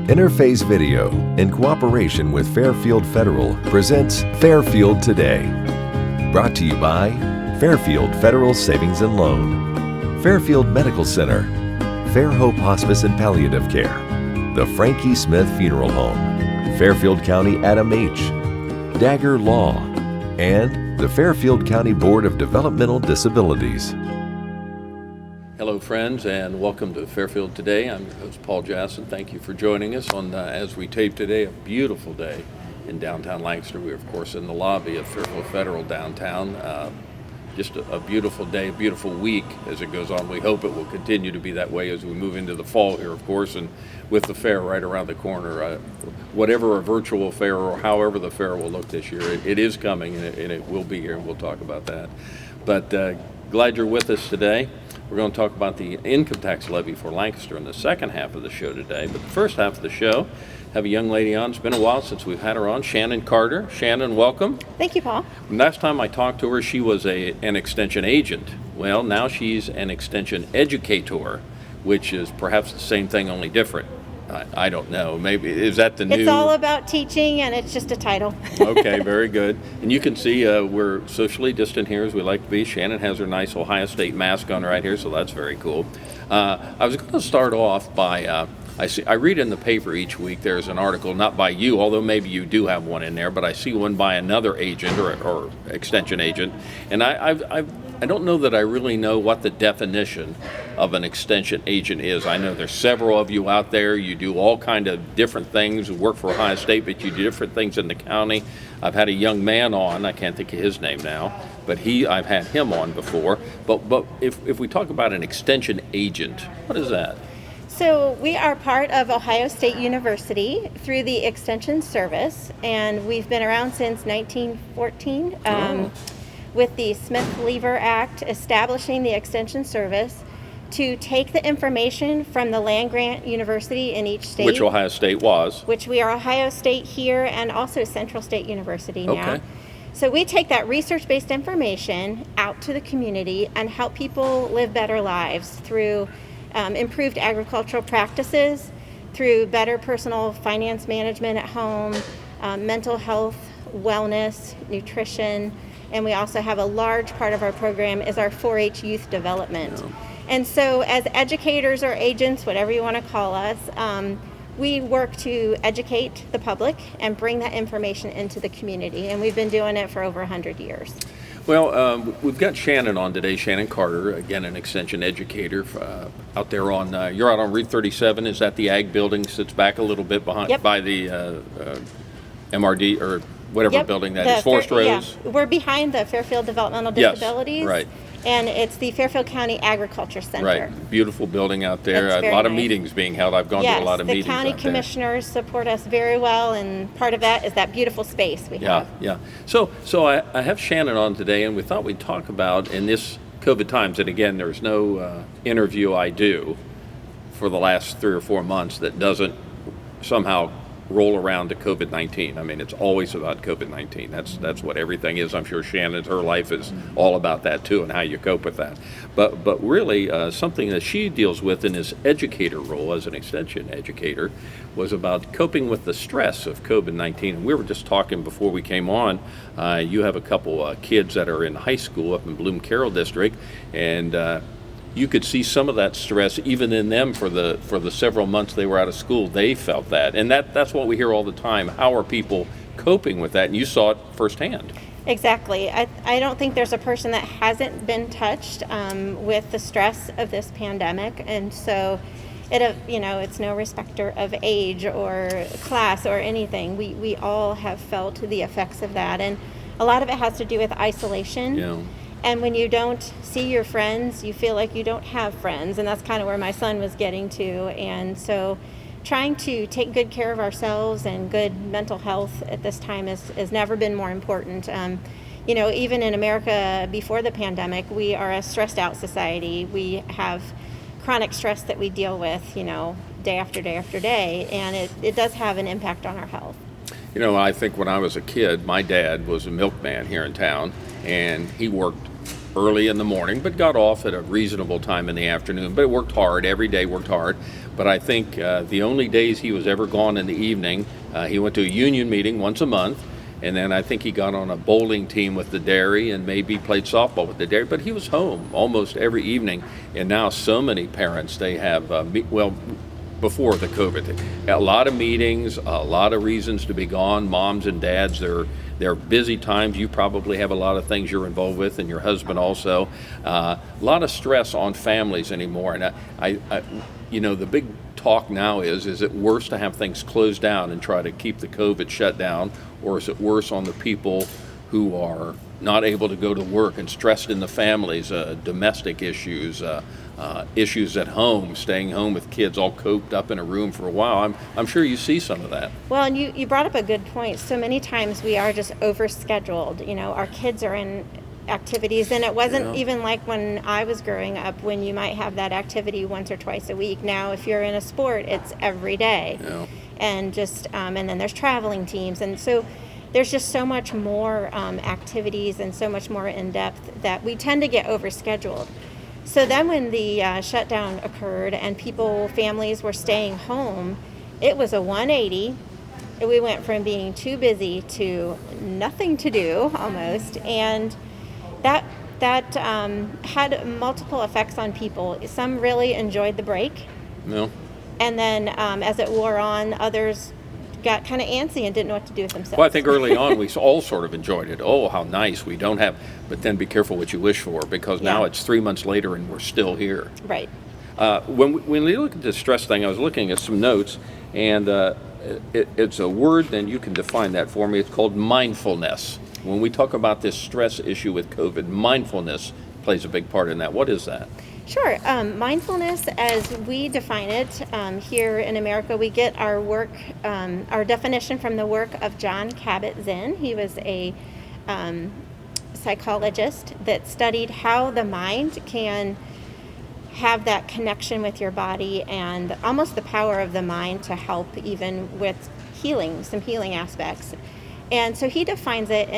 Interface Video, in cooperation with Fairfield Federal, presents Fairfield Today. Brought to you by Fairfield Federal Savings and Loan, Fairfield Medical Center, Fair Hope Hospice and Palliative Care, the Frankie Smith Funeral Home, Fairfield County Adam H., Dagger Law, and the Fairfield County Board of Developmental Disabilities. Hello friends, and welcome to Fairfield Today. I'm your host Paul Jasson. Thank you for joining us on as we tape today, a beautiful day in downtown Lancaster. We're of course in the lobby of Fairfield Federal downtown. Just a beautiful day, a beautiful week as it goes on. We hope it will continue to be that way as we move into the fall here, of course, and with the fair right around the corner. Whatever a virtual fair or however the fair will look this year, it is coming and it will be here, and we'll talk about that. But glad you're with us today. We're going to talk about the income tax levy for Lancaster in the second half of the show today. But the first half of the show, have a young lady on. It's been a while since we've had her on, Shannon Carter. Shannon, welcome. Thank you, Paul. Last time I talked to her, she was an extension agent. Well, now she's an extension educator, which is perhaps the same thing, only different. I don't know. Maybe is that the new? It's all about teaching, and it's just a title. Okay, very good. And you can see we're socially distant here, as we like to be. Shannon has her nice Ohio State mask on right here, so that's very cool. I was going to start off by I read in the paper each week. There's an article, not by you, although maybe you do have one in there, but I see one by another agent or extension agent, and I don't know that I really know what the definition of an extension agent is. I know there's several of you out there. You do all kind of different things. You work for Ohio State, but you do different things in the county. I've had a young man on. I can't think of his name now, but I've had him on before. But if we talk about an extension agent, what is that? So we are part of Ohio State University through the Extension Service, and we've been around since 1914. With the Smith-Lever Act establishing the Extension Service to take the information from the land-grant university in each state. Which Ohio State was. Which we are Ohio State here and also Central State University now. Okay. So we take that research-based information out to the community and help people live better lives through improved agricultural practices, through better personal finance management at home, mental health, wellness, nutrition, and we also have a large part of our program is our 4-H youth development. Yeah. And so as educators or agents, whatever you want to call us, we work to educate the public and bring that information into the community. And we've been doing it for over 100 years. Well, we've got Shannon on today, Shannon Carter, again, an extension educator out there on, you're out on Route 37. Is that the ag building? Sits back a little bit behind by the MRD or whatever building that is, Forest Rose? Yeah, we're behind the Fairfield Developmental Disabilities. Yes, right. And it's the Fairfield County Agriculture Center. Right, beautiful building out there. It's a lot of nice. Meetings being held. I've gone to a lot of meetings out there. Yes, the county commissioners support us very well, and part of that is that beautiful space we have. Yeah. So I have Shannon on today, and we thought we'd talk about, in this COVID times, and again, there's no interview I do for the last 3 or 4 months that doesn't somehow roll around to COVID-19. I mean, it's always about COVID-19. That's what everything is. I'm sure Shannon's, her life is all about that too, and how you cope with that. But really, something that she deals with in this educator role as an extension educator was about coping with the stress of COVID-19. And we were just talking before we came on. You have a couple kids that are in high school up in Bloom Carroll District, and you could see some of that stress even in them for the several months they were out of school. They felt that, and that's what we hear all the time. How are people coping with that? And you saw it firsthand. Exactly. I don't think there's a person that hasn't been touched with the stress of this pandemic, and so it's no respecter of age or class or anything. We all have felt the effects of that, and a lot of it has to do with isolation. Yeah. And when you don't see your friends, you feel like you don't have friends. And that's kind of where my son was getting to. And so trying to take good care of ourselves and good mental health at this time has never been more important. Even in America before the pandemic, we are a stressed out society. We have chronic stress that we deal with, day after day after day. And it does have an impact on our health. I think when I was a kid, my dad was a milkman here in town, and he worked early in the morning, but got off at a reasonable time in the afternoon. But worked hard every day, worked hard. But I think the only days he was ever gone in the evening, he went to a union meeting once a month, and then I think he got on a bowling team with the dairy and maybe played softball with the dairy, but he was home almost every evening. And now so many parents, they have, before the COVID, a lot of meetings, a lot of reasons to be gone. Moms and dads, they're busy times. You probably have a lot of things you're involved with, and your husband also. A lot of stress on families anymore. And I the big talk now is it worse to have things closed down and try to keep the COVID shut down, or is it worse on the people who are not able to go to work and stressed in the families, domestic issues, issues at home, staying home with kids all coped up in a room for a while? I'm sure you see some of that. Well, and you brought up a good point. So many times we are just overscheduled. Our kids are in activities, and it wasn't even like when I was growing up, when you might have that activity once or twice a week. Now if you're in a sport, it's every day. And just and then there's traveling teams, and so there's just so much more activities and so much more in depth that we tend to get overscheduled. So then when the shutdown occurred and families were staying home, it was a 180. We went from being too busy to nothing to do almost, and that had multiple effects on people. Some really enjoyed the break. And then as it wore on, others got kind of antsy and didn't know what to do with themselves. Well, I think early on we all sort of enjoyed it. Oh, how nice. We don't have, but then be careful what you wish for, because now it's 3 months later and we're still here. Right. When we look at the stress thing, I was looking at some notes, and it's a word, then you can define that for me. It's called mindfulness. When we talk about this stress issue with COVID, mindfulness plays a big part in that. What is that? Sure. Mindfulness, as we define it here in America, we get our our definition from the work of Jon Kabat-Zinn. He was a psychologist that studied how the mind can have that connection with your body, and almost the power of the mind to help even with some healing aspects. And so he defines it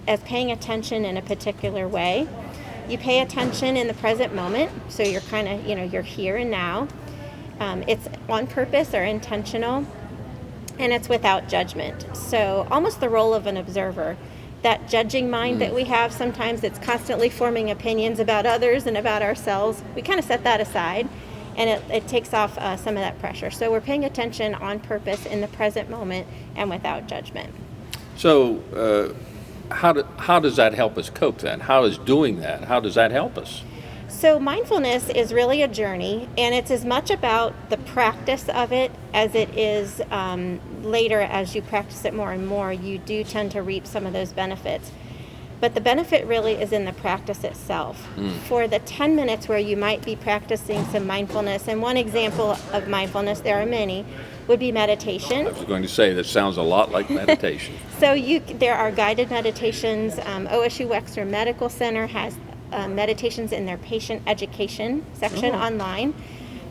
as paying attention in a particular way. You pay attention in the present moment, so you're kind of, you're here and now. It's on purpose or intentional, and it's without judgment. So almost the role of an observer. That judging mind that we have, sometimes it's constantly forming opinions about others and about ourselves. We kind of set that aside, and it takes off some of that pressure. So we're paying attention on purpose in the present moment and without judgment. So how does that help us cope then? How does doing that, how does that help us? So mindfulness is really a journey, and it's as much about the practice of it as it is later, as you practice it more and more, you do tend to reap some of those benefits. But the benefit really is in the practice itself. For the 10 minutes where you might be practicing some mindfulness, and one example of mindfulness, there are many, would be meditation. I was going to say, that sounds a lot like meditation. So there are guided meditations. OSU Wexner Medical Center has meditations in their patient education section online.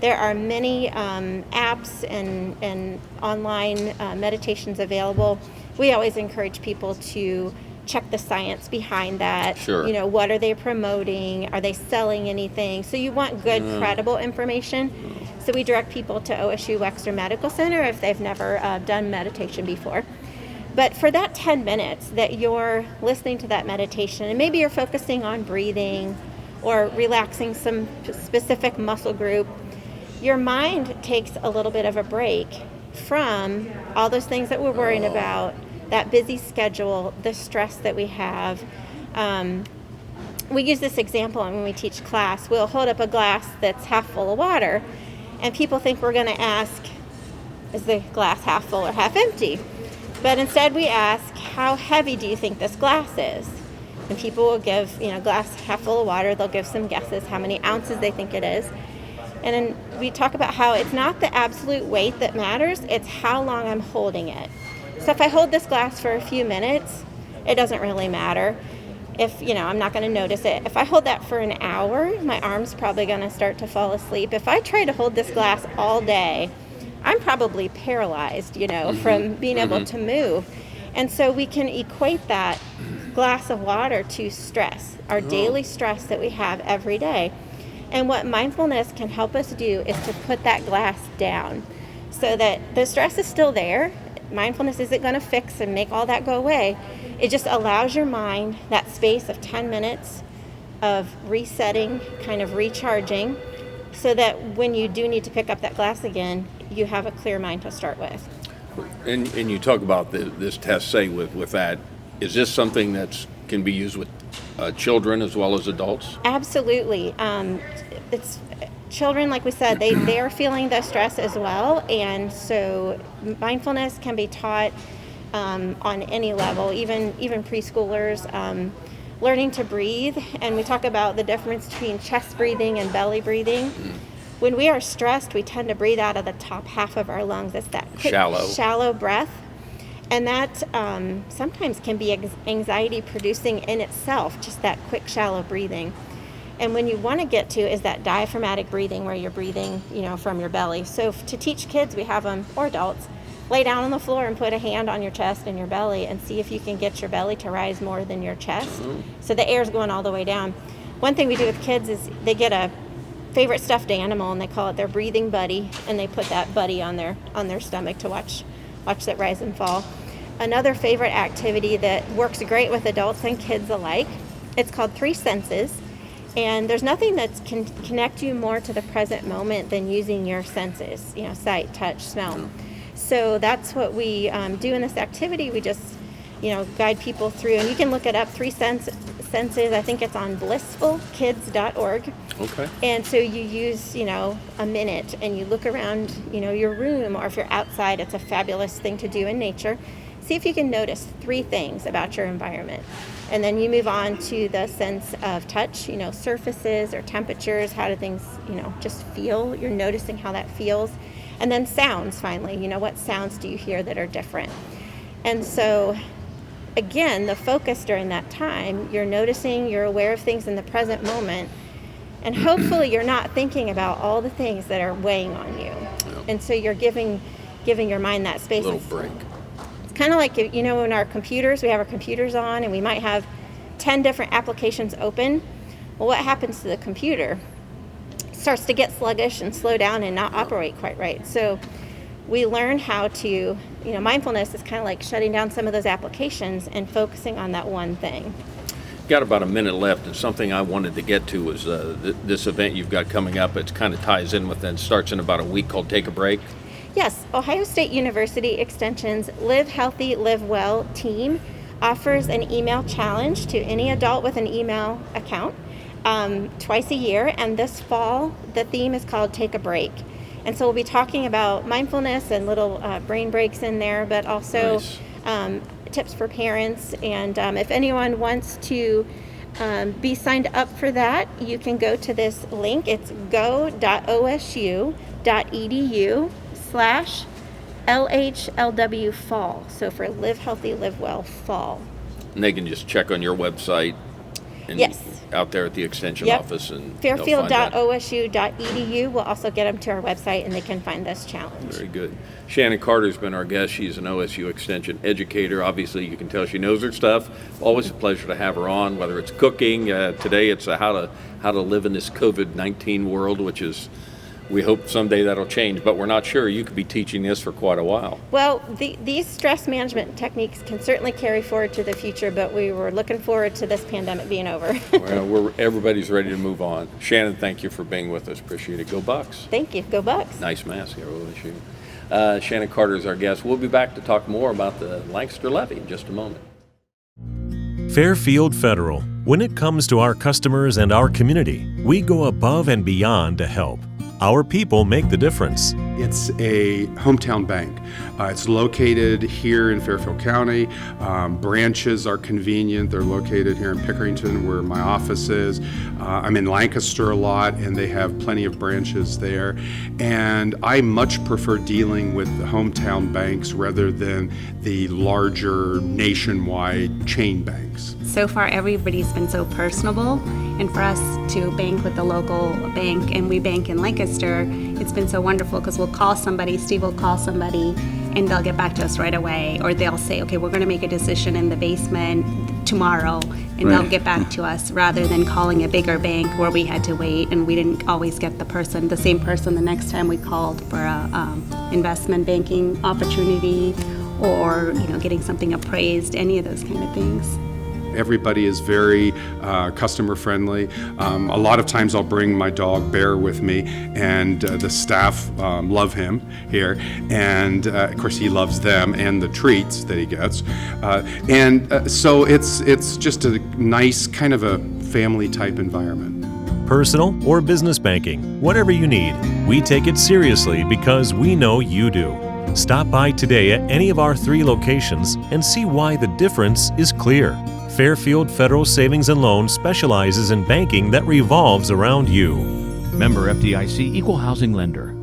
There are many apps and online meditations available. We always encourage people to check the science behind that. Sure. What are they promoting? Are they selling anything? So you want good, credible information. So we direct people to OSU Wexner Medical Center if they've never done meditation before. But for that 10 minutes that you're listening to that meditation, and maybe you're focusing on breathing or relaxing some specific muscle group, your mind takes a little bit of a break from all those things that we're worrying about, that busy schedule, the stress that we have. We use this example when we teach class. We'll hold up a glass that's half full of water, and people think we're going to ask, is the glass half full or half empty? But instead we ask, how heavy do you think this glass is? And people will give, glass half full of water, they'll give some guesses how many ounces they think it is. And then we talk about how it's not the absolute weight that matters, it's how long I'm holding it. So if I hold this glass for a few minutes, it doesn't really matter. If, I'm not going to notice it. If I hold that for an hour, my arm's probably going to start to fall asleep. If I try to hold this glass all day, I'm probably paralyzed, from being able to move. And so we can equate that glass of water to stress, our daily stress that we have every day. And what mindfulness can help us do is to put that glass down so that the stress is still there. Mindfulness isn't going to fix and make all that go away. It just allows your mind that space of 10 minutes of resetting, kind of recharging, so that when you do need to pick up that glass again, you have a clear mind to start with. And you talk about this test, say, with that. Is this something that can be used with children as well as adults? Absolutely. It's children, like we said, they are feeling the stress as well, and so mindfulness can be taught on any level, even preschoolers. Learning to breathe, and we talk about the difference between chest breathing and belly breathing. When we are stressed, we tend to breathe out of the top half of our lungs. It's that quick, shallow breath. And that sometimes can be anxiety producing in itself, just that quick, shallow breathing. And when you want to get to is that diaphragmatic breathing where you're breathing, from your belly. So to teach kids, we have them, or adults, lay down on the floor and put a hand on your chest and your belly and see if you can get your belly to rise more than your chest. So the air's going all the way down. One thing we do with kids is they get a favorite stuffed animal and they call it their breathing buddy, and they put that buddy on their stomach to watch that rise and fall. Another favorite activity that works great with adults and kids alike, it's called 3 senses. And there's nothing that can connect you more to the present moment than using your senses, sight, touch, smell. So that's what we do in this activity. We just, guide people through, and you can look it up, 3 senses. I think it's on blissfulkids.org. Okay. And so you use, a minute, and you look around, your room, or if you're outside, it's a fabulous thing to do in nature. See if you can notice 3 things about your environment. And then you move on to the sense of touch, surfaces or temperatures. How do things, just feel? You're noticing how that feels. And then sounds, finally. What sounds do you hear that are different? And so, again, the focus during that time, you're noticing, you're aware of things in the present moment, and hopefully you're not thinking about all the things that are weighing on you. And so you're giving your mind that space. A little break. It's kind of like, in our computers, we have our computers on, and we might have 10 different applications open. Well, what happens to the computer? Starts to get sluggish and slow down and not operate quite right. So we learn how to, mindfulness is kind of like shutting down some of those applications and focusing on that one thing. Got about a minute left, and something I wanted to get to was this event you've got coming up. It kind of ties in with that. Starts in about a week, called Take a Break. Yes, Ohio State University Extension's Live Healthy, Live Well team offers an email challenge to any adult with an email account. Twice a year, and this fall the theme is called Take a Break, and so we'll be talking about mindfulness and little brain breaks in there, but also tips for parents. And if anyone wants to be signed up for that, you can go to this link. It's go.osu.edu/LHLW fall, so for Live Healthy, Live Well fall. And they can just check on your website. And yes. Out there at the extension office, and Fairfield.osu.edu will also get them to our website, and they can find this challenge. Very good. Shannon Carter's been our guest. She's an OSU extension educator. Obviously, you can tell she knows her stuff. Always a pleasure to have her on. Whether it's cooking, today it's how to live in this COVID-19 world, which is, we hope someday that'll change, but we're not sure. You could be teaching this for quite a while. Well, these stress management techniques can certainly carry forward to the future, but we were looking forward to this pandemic being over. Well, everybody's ready to move on. Shannon, thank you for being with us. Appreciate it. Go Bucks. Thank you. Go Bucks. Nice mask here, OSU. Shannon Carter is our guest. We'll be back to talk more about the Lancaster levy in just a moment. Fairfield Federal. When it comes to our customers and our community, we go above and beyond to help. Our people make the difference. It's a hometown bank. It's located here in Fairfield County. Branches are convenient. They're located here in Pickerington, where my office is. I'm in Lancaster a lot, and they have plenty of branches there. And I much prefer dealing with the hometown banks rather than the larger nationwide chain banks. So far, everybody's been so personable, and for us to bank with the local bank, and we bank in Lancaster, it's been so wonderful because we'll call somebody, Steve will call somebody, and they'll get back to us right away, or they'll say, okay, we're going to make a decision in the basement tomorrow, and they'll get back to us, rather than calling a bigger bank where we had to wait and we didn't always get the same person the next time we called for a investment banking opportunity, or getting something appraised, any of those kind of things. Everybody is very customer friendly. A lot of times I'll bring my dog Bear with me, and the staff love him here, and of course he loves them and the treats that he gets. So it's just a nice kind of a family type environment. Personal or business banking, whatever you need, we take it seriously because we know you do. Stop by today at any of our 3 locations and see why the difference is clear. Fairfield Federal Savings and Loan specializes in banking that revolves around you. Member FDIC, Equal Housing Lender.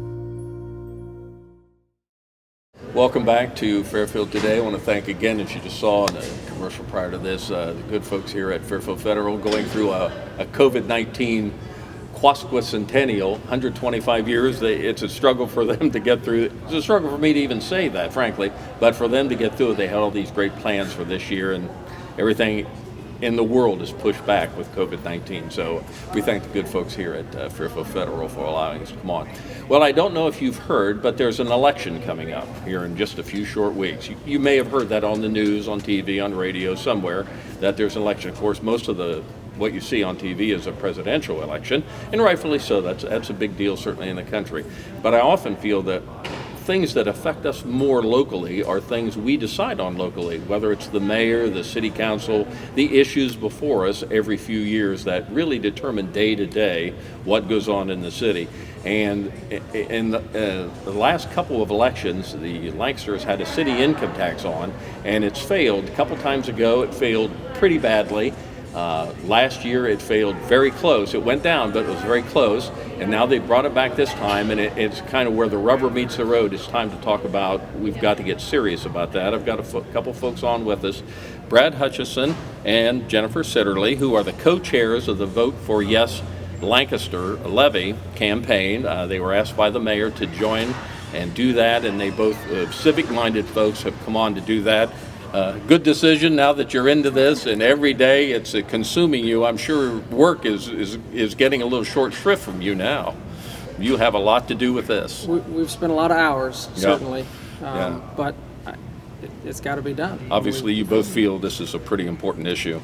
Welcome back to Fairfield Today. I want to thank again, as you just saw in the commercial prior to this, the good folks here at Fairfield Federal going through a COVID-19 quasquicentennial, 125 years. It's a struggle for them to get through. It's a struggle for me to even say that, frankly, but for them to get through it, they had all these great plans for this year, and everything in the world is pushed back with COVID-19. So we thank the good folks here at Fairfield Federal for allowing us to come on. Well, I don't know if you've heard, but there's an election coming up here in just a few short weeks. You may have heard that on the news, on TV, on radio, somewhere, that there's an election. Of course, most of what you see on TV is a presidential election, and rightfully so. That's a big deal, certainly in the country. But I often feel that things that affect us more locally are things we decide on locally, whether it's the mayor, the city council, the issues before us every few years that really determine day to day what goes on in the city. And in the last couple of elections, the Lancasters had a city income tax on, and it's failed. A couple times ago, it failed pretty badly. Last year it failed very close. It went down, but it was very close. And now they brought it back this time, and it's kind of where the rubber meets the road. It's time to talk about, we've got to get serious about that. I've got a couple folks on with us, Brad Hutchison and Jennifer Sitterly, who are the co-chairs of the Vote for Yes Lancaster levy campaign. They were asked by the mayor to join and do that, and they both, civic-minded folks, have come on to do that. Good decision now that you're into this, and every day it's consuming you. I'm sure work is getting a little short shrift from you now. You have a lot to do with this. We've spent a lot of hours, certainly, Yeah. but it's got to be done. Obviously, you both feel this is a pretty important issue.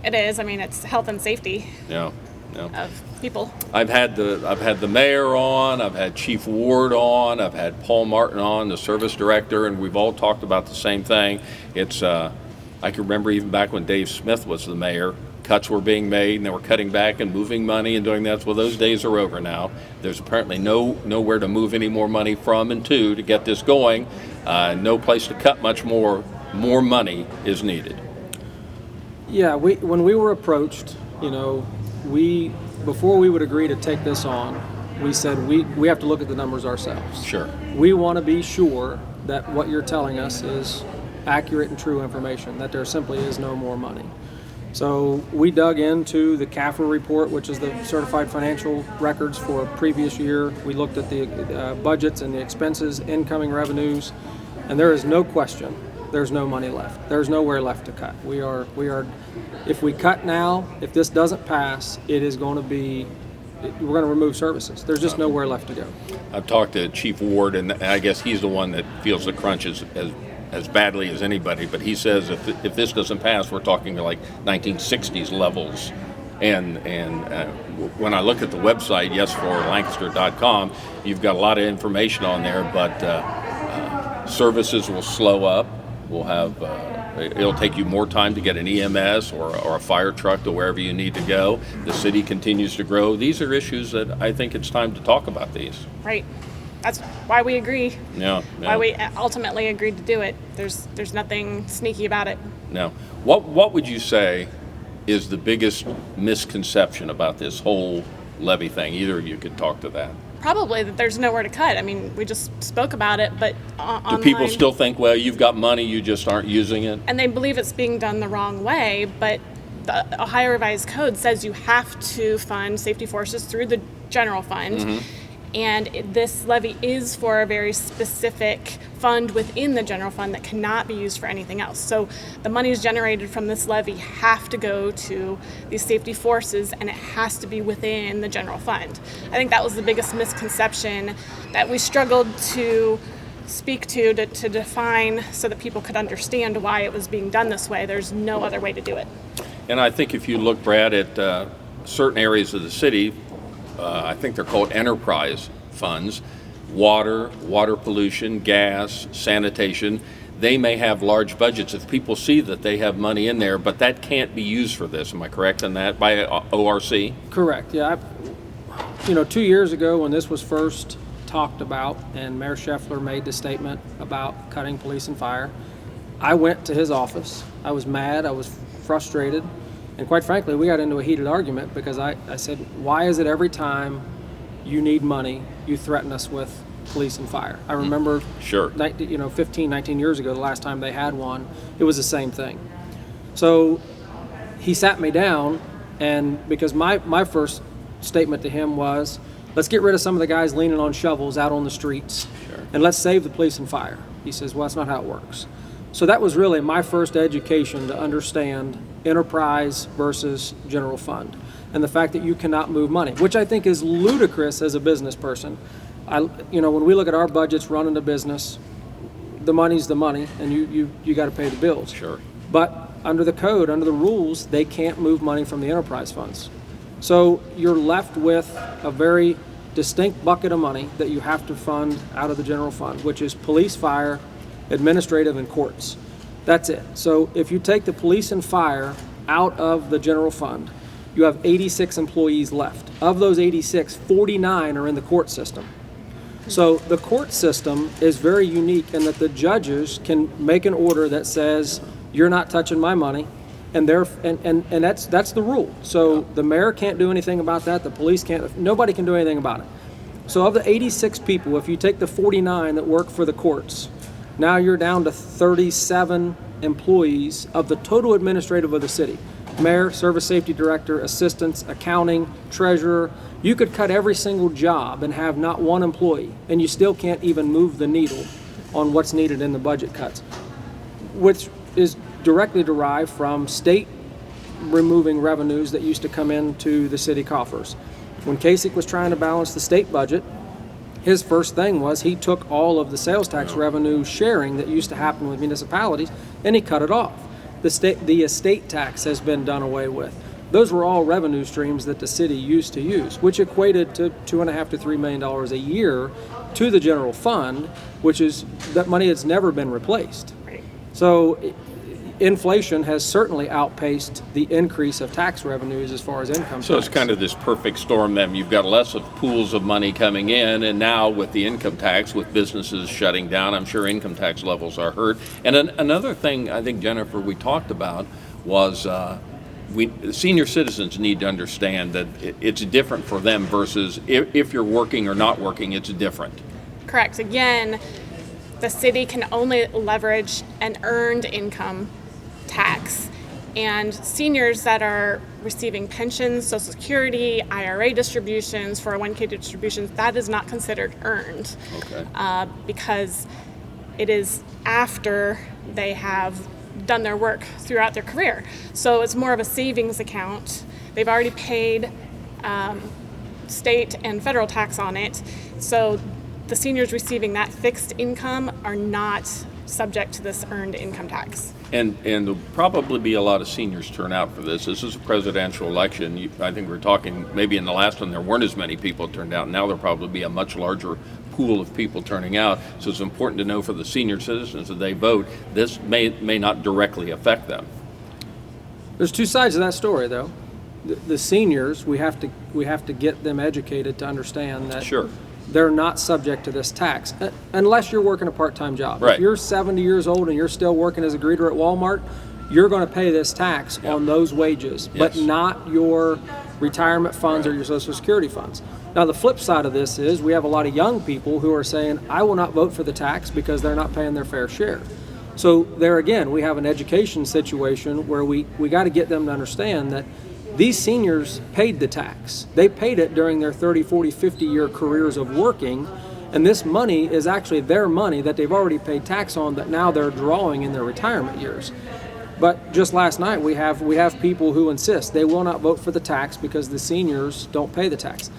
It is. I mean, it's health and safety Yeah. of people. I've had the mayor on, I've had Chief Ward on, I've had Paul Martin on, the service director, and we've all talked about the same thing. It's I can remember even back when Dave Smith was the mayor, cuts were being made and they were cutting back and moving money and doing that. Well, those days are over now. There's apparently nowhere to move any more money from and to get this going. No place to cut much more. More money is needed. Yeah, when we were approached, before we would agree to take this on, we said we have to look at the numbers ourselves. Sure. We want to be sure that what you're telling us is accurate and true information, that there simply is no more money. So we dug into the CAFR report, which is the certified financial records for a previous year. We looked at the budgets and the expenses, incoming revenues, and there is no question there's no money left. There's nowhere left to cut. We are. If we cut now, if this doesn't pass, it is going to be. We're going to remove services. There's just nowhere left to go. I've talked to Chief Ward, and I guess he's the one that feels the crunch as badly as anybody. But he says if this doesn't pass, we're talking like 1960s levels. And when I look at the website, yesforlancaster.com, you've got a lot of information on there, but services will slow up. We'll have it'll take you more time to get an EMS or a fire truck to wherever you need to go. The city continues to grow. These are issues that I think it's time to talk about these. Right. That's why we agree. Yeah. Why we ultimately agreed to do it. There's nothing sneaky about it. No. What would you say is the biggest misconception about this whole levy thing? Either of you could talk to that. Probably that there's nowhere to cut. I mean, we just spoke about it, but do people still think, well, you've got money, you just aren't using it? And they believe it's being done the wrong way, but the Ohio Revised Code says you have to fund safety forces through the general fund. Mm-hmm. And this levy is for a very specific fund within the general fund that cannot be used for anything else. So the monies generated from this levy have to go to these safety forces, and it has to be within the general fund. I think that was the biggest misconception that we struggled to speak to define so that people could understand why it was being done this way. There's no other way to do it. And I think if you look, Brad, at certain areas of the city, I think they're called enterprise funds, water pollution, gas, sanitation, they may have large budgets if people see that they have money in there, but that can't be used for this. Am I correct on that, by ORC? Correct, yeah. 2 years ago when this was first talked about and Mayor Scheffler made the statement about cutting police and fire, I went to his office. I was mad, I was frustrated, and quite frankly, we got into a heated argument because I said, why is it every time you need money, you threaten us with police and fire? I remember, sure, 15, 19 years ago, the last time they had one, it was the same thing. So he sat me down, and because my first statement to him was, let's get rid of some of the guys leaning on shovels out on the streets, sure, and let's save the police and fire. He says, well, that's not how it works. So that was really my first education to understand enterprise versus general fund, and the fact that you cannot move money, which I think is ludicrous as a business person. When we look at our budgets running the business, the money's the money, and you got to pay the bills. Sure. But under the code, under the rules, they can't move money from the enterprise funds. So you're left with a very distinct bucket of money that you have to fund out of the general fund, which is police, fire, administrative, and courts. That's it. So if you take the police and fire out of the general fund, you have 86 employees left. Of those 86, 49 are in the court system. So the court system is very unique in that the judges can make an order that says, you're not touching my money, and that's the rule. So the mayor can't do anything about that, the police can't, nobody can do anything about it. So of the 86 people, if you take the 49 that work for the courts, now you're down to 37 employees of the total administrative of the city. Mayor, service safety director, assistants, accounting, treasurer. You could cut every single job and have not one employee, and you still can't even move the needle on what's needed in the budget cuts, which is directly derived from state removing revenues that used to come into the city coffers. When Kasich was trying to balance the state budget, his first thing was he took all of the sales tax revenue sharing that used to happen with municipalities and he cut it off. The estate tax has been done away with. Those were all revenue streams that the city used to use, which equated to $2.5 to $3 million a year to the general fund, which is that money that's never been replaced. Right. So inflation has certainly outpaced the increase of tax revenues as far as income So tax. it's kind of this perfect storm then. You've got less of pools of money coming in, and now with the income tax, with businesses shutting down, I'm sure income tax levels are hurt. And another thing I think, Jennifer, we talked about was senior citizens need to understand that it's different for them versus if you're working or not working, it's different. Correct. Again, the city can only leverage an earned income tax, and seniors that are receiving pensions, Social Security, IRA distributions, 401k distributions, that is not considered earned. Okay. Because it is after they have done their work throughout their career. So it's more of a savings account. They've already paid state and federal tax on it. So the seniors receiving that fixed income are not subject to this earned income tax. And there'll probably be a lot of seniors turn out for this. This is a presidential election. I think we're talking, maybe in the last one there weren't as many people turned out. Now there'll probably be a much larger pool of people turning out. So it's important to know for the senior citizens that they vote, this may not directly affect them. There's two sides of that story, though. The seniors, we have to get them educated to understand that Sure. they're not subject to this tax unless you're working a part-time job. Right. If you're 70 years old and you're still working as a greeter at Walmart, you're going to pay this tax on those wages, but not your retirement funds or your Social Security funds. Now, the flip side of this is we have a lot of young people who are saying, I will not vote for the tax because they're not paying their fair share. So there again, we have an education situation where we got to get them to understand that these seniors paid the tax. They paid it during their 30, 40, 50-year careers of working, and this money is actually their money that they've already paid tax on that now they're drawing in their retirement years. But just last night, we have people who insist they will not vote for the tax because the seniors don't pay the tax.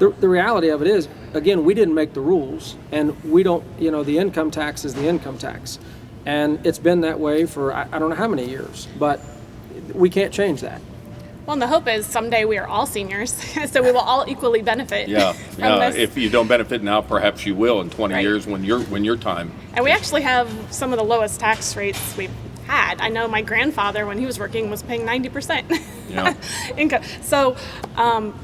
No. The reality of it is, again, we didn't make the rules, and we don't, the income tax is the income tax. And it's been that way for I don't know how many years, but we can't change that. Well, and the hope is someday we are all seniors, so we will all equally benefit. Yeah. from this. If you don't benefit now, perhaps you will in 20 Right. years when your time. And we actually have some of the lowest tax rates we've had. I know my grandfather, when he was working, was paying 90% Yeah. income. So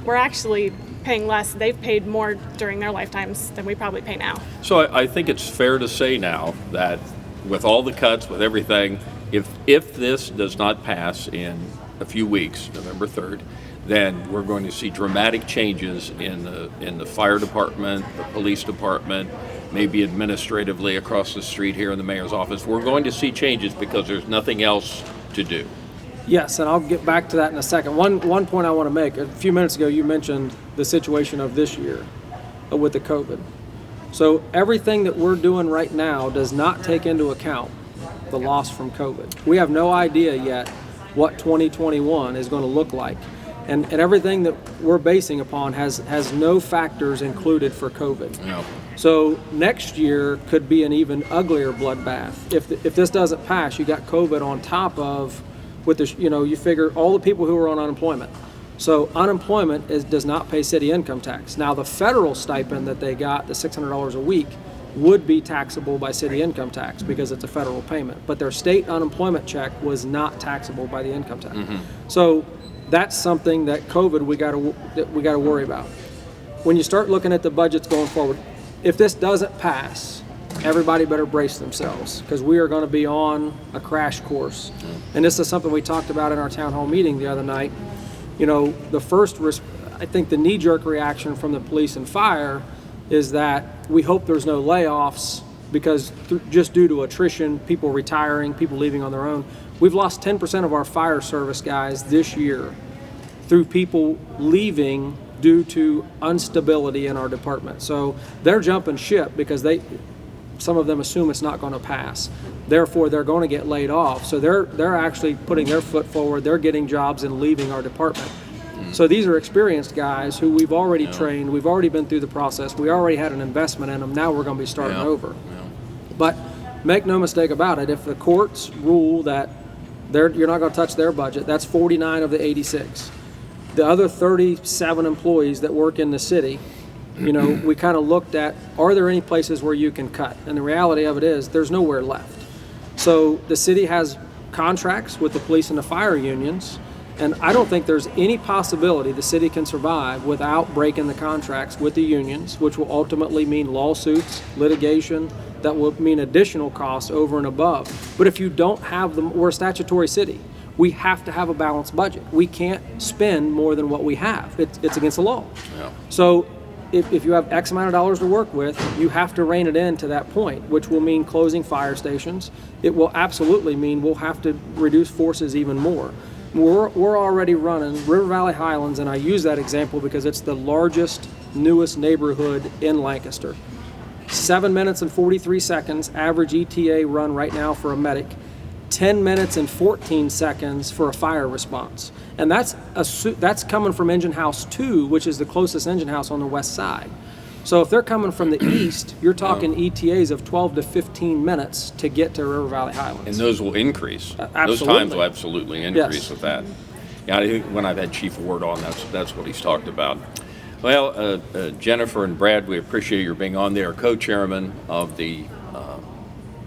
we're actually paying less. They've paid more during their lifetimes than we probably pay now. So I think it's fair to say now that with all the cuts, with everything, if this does not pass in a few weeks, November 3rd, then we're going to see dramatic changes in the fire department, the police department, maybe administratively across the street here in the mayor's office. We're going to see changes because there's nothing else to do. Yes, and I'll get back to that in a second. One point I want to make. A few minutes ago, you mentioned the situation of this year with the COVID. So everything that we're doing right now does not take into account the loss from COVID. We have no idea yet what 2021 is going to look like. And everything that we're basing upon has no factors included for COVID. No. So next year could be an even uglier bloodbath. If this doesn't pass, you got COVID on top of, you figure all the people who are on unemployment. So unemployment does not pay city income tax. Now the federal stipend that they got, the $600 a week, would be taxable by city income tax because it's a federal payment. But their state unemployment check was not taxable by the income tax. Mm-hmm. So that's something that COVID we got to worry about. When you start looking at the budgets going forward, if this doesn't pass, everybody better brace themselves because we are going to be on a crash course. Mm-hmm. And this is something we talked about in our town hall meeting the other night. I think the knee-jerk reaction from the police and fire is that we hope there's no layoffs because just due to attrition, people retiring, people leaving on their own. We've lost 10% of our fire service guys this year through people leaving due to instability in our department. So they're jumping ship because some of them assume it's not going to pass. Therefore, they're going to get laid off. So they're actually putting their foot forward. They're getting jobs and leaving our department. So these are experienced guys who we've already trained. We've already been through the process. We already had an investment in them. Now we're going to be starting over. Yeah. But make no mistake about it. If the courts rule that you're not going to touch their budget, that's 49 of the 86. The other 37 employees that work in the city, we kind of looked at, are there any places where you can cut? And the reality of it is there's nowhere left. So the city has contracts with the police and the fire unions, and I don't think there's any possibility the city can survive without breaking the contracts with the unions, which will ultimately mean lawsuits, litigation, that will mean additional costs over and above. But if you don't have them, we're a statutory city. We have to have a balanced budget. We can't spend more than what we have. It's against the law. Yeah. So if you have X amount of dollars to work with, you have to rein it in to that point, which will mean closing fire stations. It will absolutely mean we'll have to reduce forces even more. We're already running River Valley Highlands, and I use that example because it's the largest, newest neighborhood in Lancaster. 7 minutes and 43 seconds average ETA run right now for a medic. 10 minutes and 14 seconds for a fire response. And that's coming from Engine House 2, which is the closest engine house on the west side. So if they're coming from the east, you're talking ETAs of 12 to 15 minutes to get to River Valley Highlands. And those will increase. Absolutely. Those times will absolutely increase Yes. with that. Yeah, I think when I've had Chief Ward on, that's what he's talked about. Well, Jennifer and Brad, we appreciate your being on there, co-chairman of the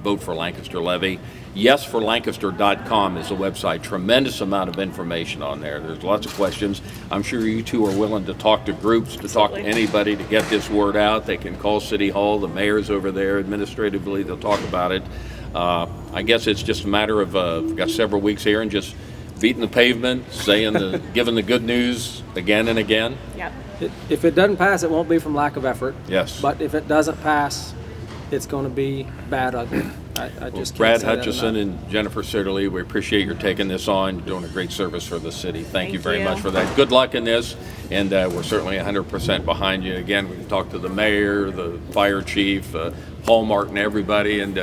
Vote for Lancaster levy. YesForLancaster.com is the website. Tremendous amount of information on there. There's lots of questions. I'm sure you two are willing to talk to groups, to talk to anybody to get this word out. They can call City Hall. The mayor's over there. Administratively, they'll talk about it. I guess it's just a matter of we've got several weeks here and just beating the pavement, giving the good news again and again. Yep. If it doesn't pass, it won't be from lack of effort. Yes. But if it doesn't pass, it's going to be bad ugly. I just can't Brad say that Hutchison enough. and Jennifer Sitterly, we appreciate your taking this on. You're doing a great service for the city. Thank you very you. much for that. Good luck in this, and we're certainly 100% behind you. Again, we can talk to the mayor, the fire chief, Hallmark, and everybody, and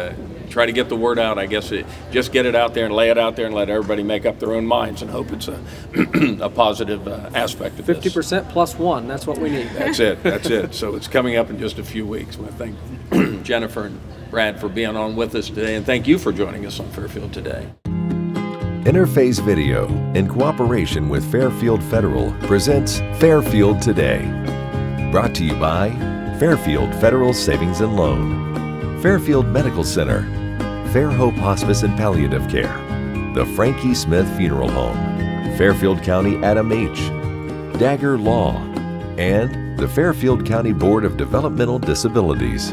try to get the word out. I guess just get it out there and lay it out there and let everybody make up their own minds and hope it's a positive aspect of this. 50% plus one, that's what we need. That's it. That's it. So it's coming up in just a few weeks. I thank Jennifer and Brad for being on with us today, and thank you for joining us on Fairfield Today. Interface Video, in cooperation with Fairfield Federal, presents Fairfield Today. Brought to you by Fairfield Federal Savings and Loan, Fairfield Medical Center, Fair Hope Hospice and Palliative Care, the Frankie Smith Funeral Home, Fairfield County Adam H., Dagger Law, and the Fairfield County Board of Developmental Disabilities.